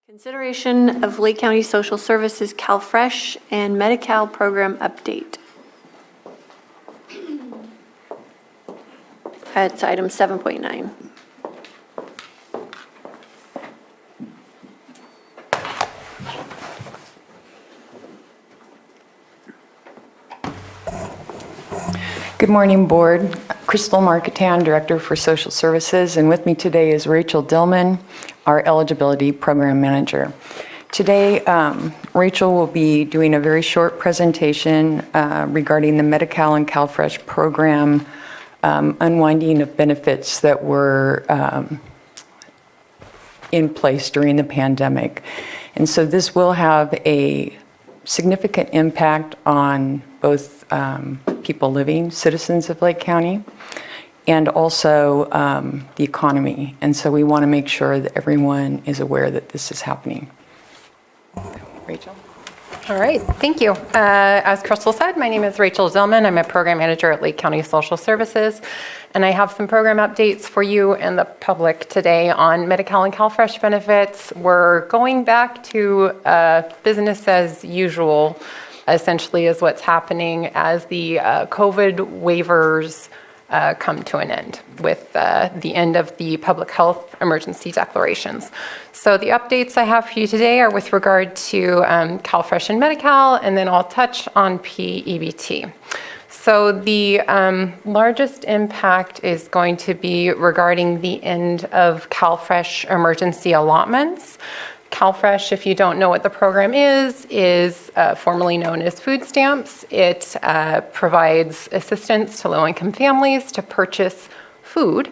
Consideration of Lake County Social Services CalFresh and Medi-Cal program update. That's item 7.9. Good morning, Board. Crystal Marketan, Director for Social Services, and with me today is Rachel Dillman, our Eligibility Program Manager. Today, Rachel will be doing a very short presentation regarding the Medi-Cal and CalFresh program unwinding of benefits that were in place during the pandemic. And so this will have a significant impact on both people living, citizens of Lake County, and also the economy. And so we want to make sure that everyone is aware that this is happening. Rachel? All right, thank you. As Crystal said, my name is Rachel Zillman. I'm a program manager at Lake County Social Services, and I have some program updates for you and the public today on Medi-Cal and CalFresh benefits. We're going back to business as usual, essentially, is what's happening as the COVID waivers come to an end with the end of the public health emergency declarations. So the updates I have for you today are with regard to CalFresh and Medi-Cal, and then I'll touch on PEBT. So the largest impact is going to be regarding the end of CalFresh emergency allotments. CalFresh, if you don't know what the program is formerly known as food stamps. It provides assistance to low-income families to purchase food.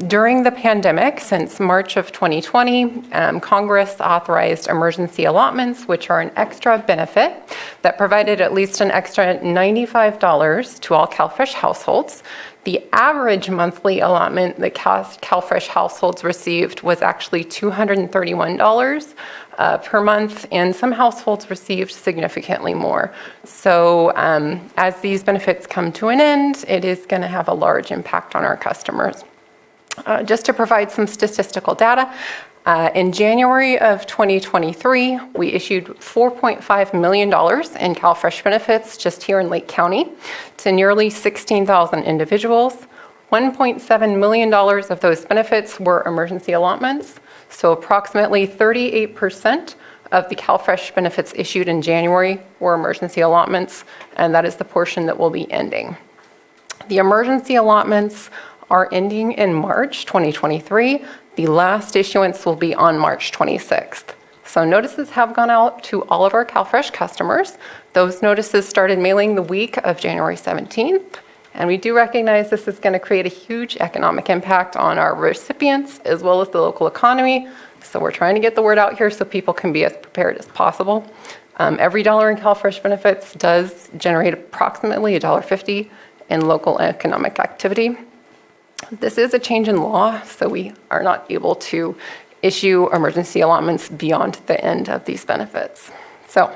During the pandemic, since March of 2020, Congress authorized emergency allotments, which are an extra benefit that provided at least an extra $95 to all CalFresh households. The average monthly allotment that CalFresh households received was actually $231 per month, and some households received significantly more. So as these benefits come to an end, it is going to have a large impact on our customers. Just to provide some statistical data, in January of 2023, we issued $4.5 million in CalFresh benefits just here in Lake County to nearly 16,000 individuals. $1.7 million of those benefits were emergency allotments, so approximately 38% of the CalFresh benefits issued in January were emergency allotments, and that is the portion that will be ending. The emergency allotments are ending in March 2023. The last issuance will be on March 26th. So notices have gone out to all of our CalFresh customers. Those notices started mailing the week of January 17th. And we do recognize this is going to create a huge economic impact on our recipients as well as the local economy. So we're trying to get the word out here so people can be as prepared as possible. Every dollar in CalFresh benefits does generate approximately $1.50 in local economic activity. This is a change in law, so we are not able to issue emergency allotments beyond the end of these benefits. So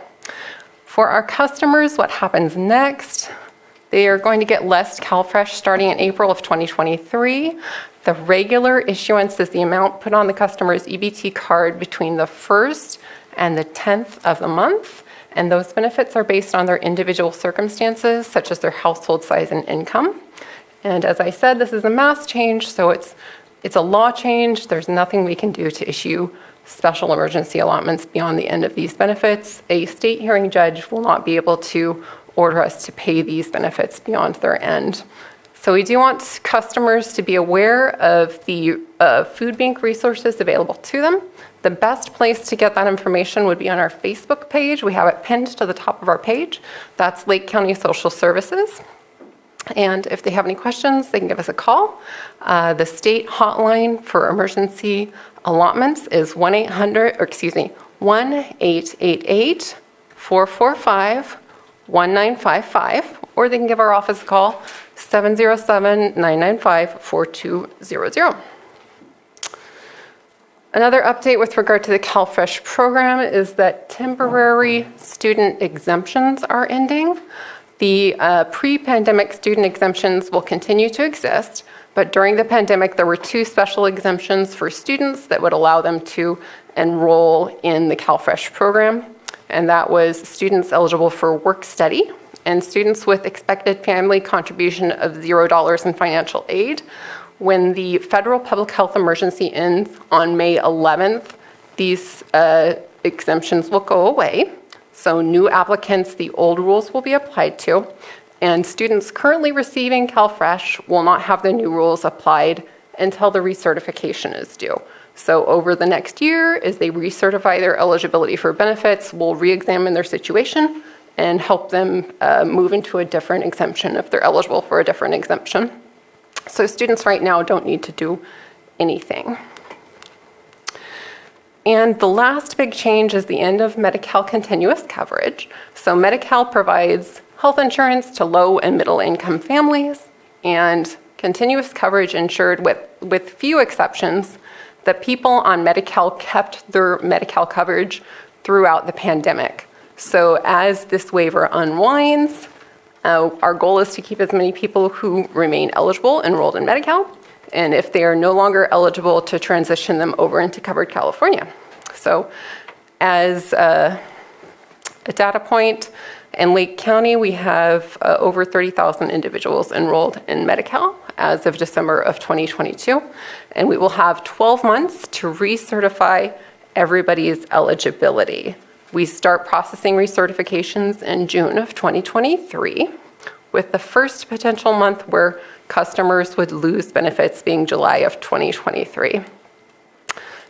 for our customers, what happens next? They are going to get less CalFresh starting in April of 2023. The regular issuance is the amount put on the customer's EBT card between the 1st and the 10th of the month. And those benefits are based on their individual circumstances, such as their household size and income. And as I said, this is a mass change, so it's a law change. There's nothing we can do to issue special emergency allotments beyond the end of these benefits. A state hearing judge will not be able to order us to pay these benefits beyond their end. So we do want customers to be aware of the food bank resources available to them. The best place to get that information would be on our Facebook page. We have it pinned to the top of our page. That's Lake County Social Services. And if they have any questions, they can give us a call. The state hotline for emergency allotments is 1-888-445-1955, or they can give our office a call, 707-995-4200. Another update with regard to the CalFresh program is that temporary student exemptions are ending. The pre-pandemic student exemptions will continue to exist, But during the pandemic, there were 2 special exemptions for students that would allow them to enroll in the CalFresh program. And that was students eligible for work study and students with expected family contribution of $0 in financial aid. When the federal public health emergency ends on May 11th, these exemptions will go away. So new applicants, the old rules will be applied to. And students currently receiving CalFresh will not have the new rules applied until the recertification is due. So over the next year, as they recertify their eligibility for benefits, we'll re-examine their situation and help them move into a different exemption if they're eligible for a different exemption. So students right now don't need to do anything. And the last big change is the end of Medi-Cal continuous coverage. So Medi-Cal provides health insurance to low and middle income families, and continuous coverage ensured with few exceptions that people on Medi-Cal kept their Medi-Cal coverage throughout the pandemic. So as this waiver unwinds, our goal is to keep as many people who remain eligible enrolled in Medi-Cal, and if they are no longer eligible, to transition them over into Covered California. So as a data point, in Lake County, we have over 30,000 individuals enrolled in Medi-Cal as of December of 2022, and we will have 12 months to recertify everybody's eligibility. We start processing recertifications in June of 2023, with the first potential month where customers would lose benefits being July of 2023.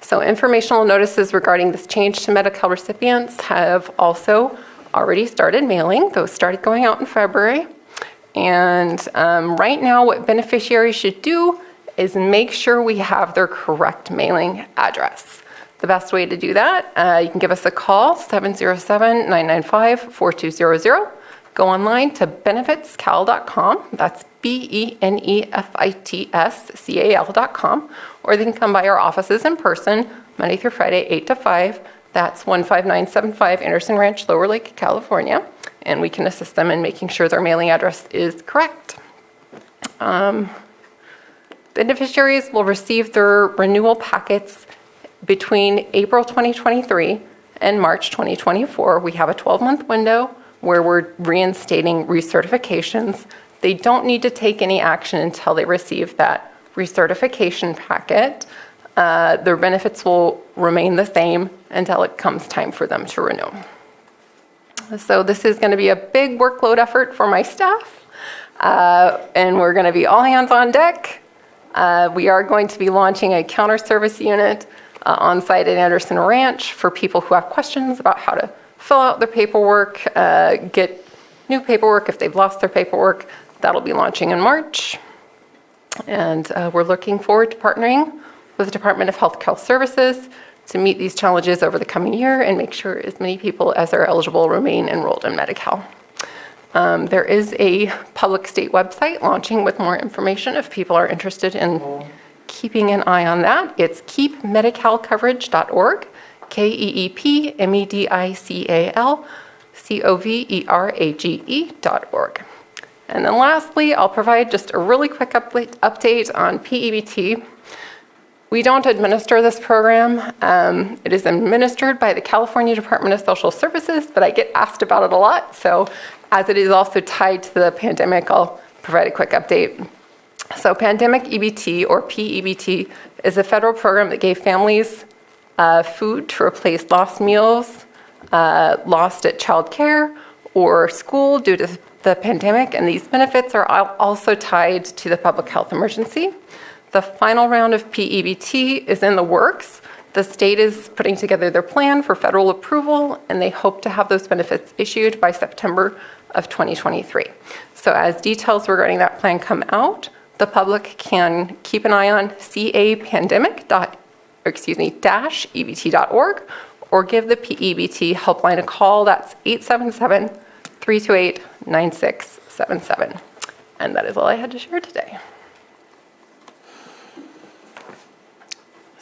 So informational notices regarding this change to Medi-Cal recipients have also already started mailing. Those started going out in February. And right now, what beneficiaries should do is make sure we have their correct mailing address. The best way to do that, you can give us a call, 707-995-4200. Go online to benefitscal.com. That's benefitscal.com. Or they can come by our offices in person, Monday through Friday, 8 to 5. That's 15975 Anderson Ranch, Lower Lake, California. And we can assist them in making sure their mailing address is correct. Beneficiaries will receive their renewal packets between April 2023 and March 2024. We have a 12-month window where we're reinstating recertifications. They don't need to take any action until they receive that recertification packet. Their benefits will remain the same until it comes time for them to renew. So this is going to be a big workload effort for my staff, and we're going to be all hands on deck. We are going to be launching a counter service unit on site at Anderson Ranch for people who have questions about how to fill out their paperwork, get new paperwork if they've lost their paperwork. That'll be launching in March. And we're looking forward to partnering with the Department of Health Care Services to meet these challenges over the coming year and make sure as many people as are eligible remain enrolled in Medi-Cal. There is a public state website launching with more information if people are interested in keeping an eye on that. It's keepmedicalcoverage.org, keepmedicalcoverage.org. And then lastly, I'll provide just a really quick update on PEBT. We don't administer this program. It is administered by the California Department of Social Services, but I get asked about it a lot. So as it is also tied to the pandemic, I'll provide a quick update. So Pandemic EBT, or PEBT, is a federal program that gave families food to replace lost meals, lost at child care or school due to the pandemic, and these benefits are also tied to the public health emergency. The final round of PEBT is in the works. The state is putting together their plan for federal approval, and they hope to have those benefits issued by September of 2023. So as details regarding that plan come out, the public can keep an eye on capandemic.ebt.org or give the PEBT helpline a call. That's 877-328-9677. And that is all I had to share today.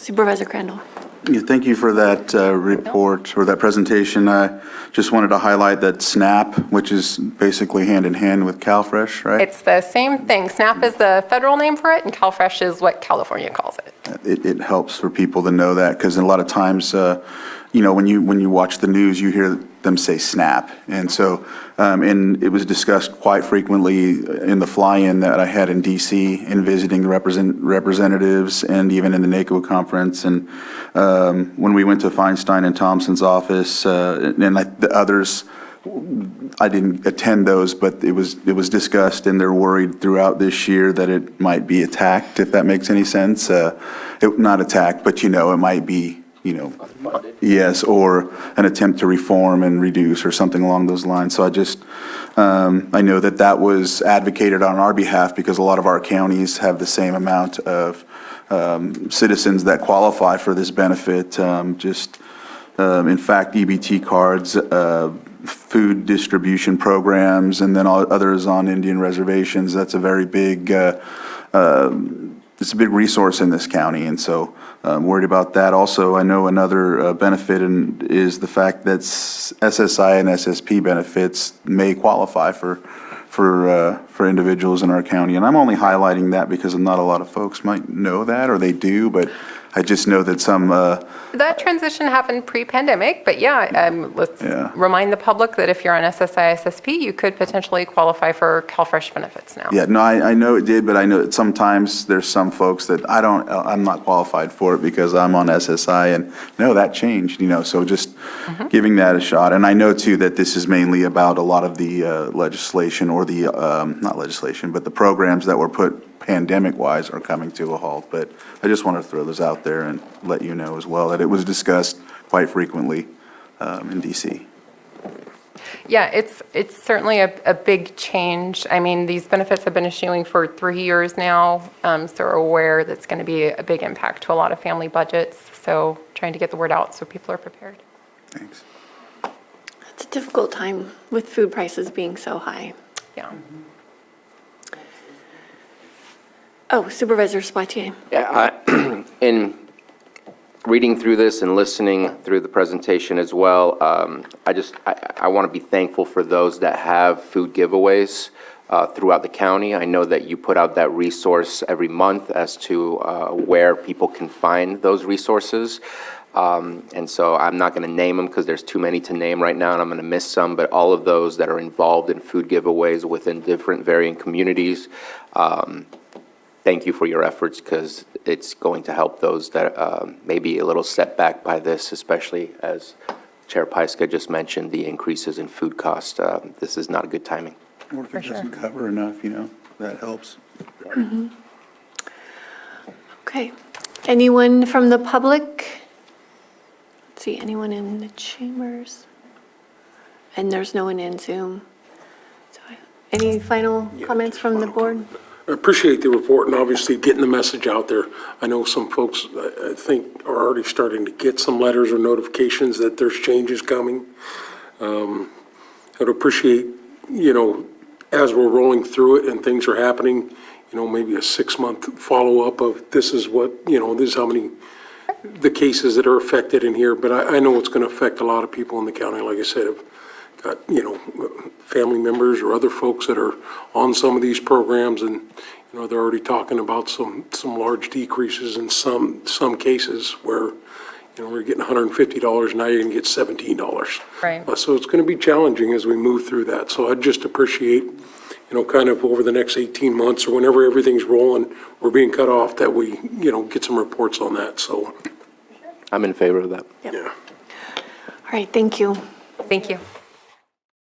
Supervisor Crandall. Yeah, thank you for that report or that presentation. I just wanted to highlight that SNAP, which is basically hand in hand with CalFresh, right? It's the same thing. SNAP is the federal name for it, and CalFresh is what California calls it. It helps for people to know that because a lot of times, when you watch the news, you hear them say SNAP. And so, and it was discussed quite frequently in the fly-in that I had in DC in visiting the representatives and even in the NACO conference. And when we went to Feinstein and Thompson's office and the others, I didn't attend those, but it was discussed, and they're worried throughout this year that it might be attacked, if that makes any sense. Not attacked, but it might be, yes, or an attempt to reform and reduce or something along those lines. So I know that was advocated on our behalf because a lot of our counties have the same amount of citizens that qualify for this benefit. In fact, EBT cards, food distribution programs, and then others on Indian reservations. That's a very big, it's a big resource in this county, and so I'm worried about that. Also, I know another benefit is the fact that SSI and SSP benefits may qualify for individuals in our county, and I'm only highlighting that because not a lot of folks might know that, or they do, but I just know that some. That transition happened pre-pandemic, but let's remind the public that if you're on SSI, SSP, you could potentially qualify for CalFresh benefits now. Yeah, no, I know it did, but I know that sometimes there's some folks that I'm not qualified for it because I'm on SSI, and no, that changed, so just giving that a shot. And I know too that this is mainly about a lot of the legislation or the, not legislation, but the programs that were put pandemic-wise are coming to a halt. But I just want to throw those out there and let you know as well that it was discussed quite frequently in DC. Yeah, it's certainly a big change. I mean, these benefits have been issuing for 3 years now, so we're aware that's going to be a big impact to a lot of family budgets. So trying to get the word out so people are prepared. Thanks. It's a difficult time with food prices being so high. Yeah. Oh, Supervisor Spatier. Yeah, in reading through this and listening through the presentation as well, I want to be thankful for those that have food giveaways throughout the county. I know that you put out that resource every month as to where people can find those resources. And so I'm not going to name them because there's too many to name right now, and I'm going to miss some, but all of those that are involved in food giveaways within different varying communities, thank you for your efforts because it's going to help those that may be a little set back by this, especially as Chair Pyska just mentioned, the increases in food costs. This is not a good timing. Or if it doesn't cover enough, that helps. Okay. Anyone from the public? Let's see, anyone in the chambers? And there's no one in Zoom. So, any final comments from the board? I appreciate the report and obviously getting the message out there. I know some folks, I think, are already starting to get some letters or notifications that there's changes coming. I'd appreciate, as we're rolling through it and things are happening, maybe a 6-month follow-up of this is what, this is how many the cases that are affected in here. But I know it's going to affect a lot of people in the county. Like I said, I've got, family members or other folks that are on some of these programs, and they're already talking about some large decreases in some cases where we're getting $150, now you're going to get $17. Right. So it's going to be challenging as we move through that. So I'd just appreciate kind of over the next 18 months or whenever everything's rolling, we're being cut off, that we get some reports on that. So I'm in favor of that. Yep. yeah. All right, thank you. Thank you.